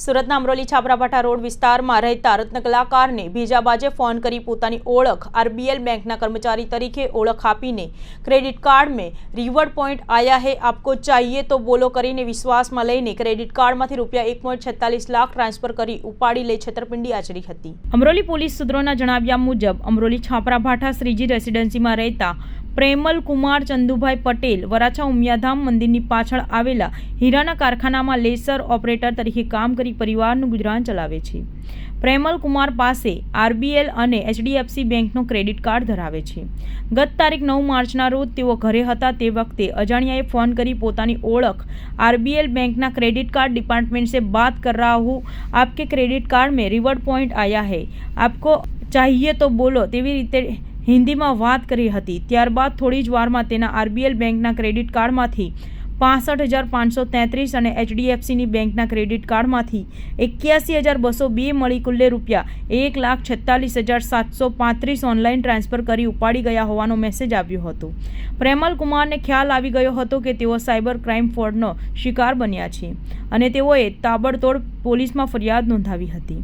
સુરતના અમરોલી છાપરાભાઠા રોડ વિસ્તારમાં રહેતા રત્નકલાકારને ભેજાબાજે ફોન કરી પોતાની ઓળખ આરબીએલ બેંકના કર્મચારી તરીકે ઓળખ આપીને ક્રેડિટ કાર્ડ में रिवॉर्ड पॉइंट आया है, आपको चाहिए तो बोलो કરીને વિશ્વાસમાં લઈને ક્રેડિટ કાર્ડમાંથી રૂપિયા 1.46 લાખ ટ્રાન્સફર કરી ઉપાડી લઈ છેતરપિંડી આચરી હતી। અમરોલી પોલીસ સૂત્રોના જણાવ્યા મુજબ અમરોલી છાપરાભાઠા શ્રીજી રેસિડેન્સીમાં રહેતા પ્રેમલ કુમાર ચંદુભાઈ પટેલ વરાછા ઉમિયાધામ મંદિરની પાછળ આવેલા હીરાના કારખાનામાં લેસર ઓપરેટર તરીકે કામ કરી પરિવારનું ગુજરાન ચલાવે છે। પ્રેમલ કુમાર પાસે આરબીએલ અને એચડીએફસી બેંકનો ક્રેડિટ કાર્ડ ધરાવે છે। ગત તારીખ 9 માર્ચના રોજ તેઓ ઘરે હતા તે વખતે અજાણ્યાએ ફોન કરી પોતાની ઓળખ आरबीएल बैंकना क्रेडिट कार्ड डिपार्टमेंट से बात कर रहा हूँ, आपके क्रेडिट कार्ड में रिवॉर्ड पॉइंट आया है, आपको चाहिए तो बोलो તેવી રીતે હિન્દીમાં વાત કરી હતી। ત્યારબાદ થોડી જ વારમાં તેના આરબીએલ બેંકના ક્રેડિટ કાર્ડમાંથી 65,533 અને એચડીએફસીની બેંકના ક્રેડિટ કાર્ડમાંથી 81,202 મળી કુલ્લે રૂપિયા 1,46,735 ઓનલાઈન ટ્રાન્સફર કરી ઉપાડી ગયા હોવાનો મેસેજ આવ્યો હતો। પ્રેમલ કુમારને ખ્યાલ આવી ગયો હતો કે તેઓ સાયબર ક્રાઇમ ફ્રોડનો શિકાર બન્યા છે અને તેઓએ તાબડતોડ પોલીસમાં ફરિયાદ નોંધાવી હતી।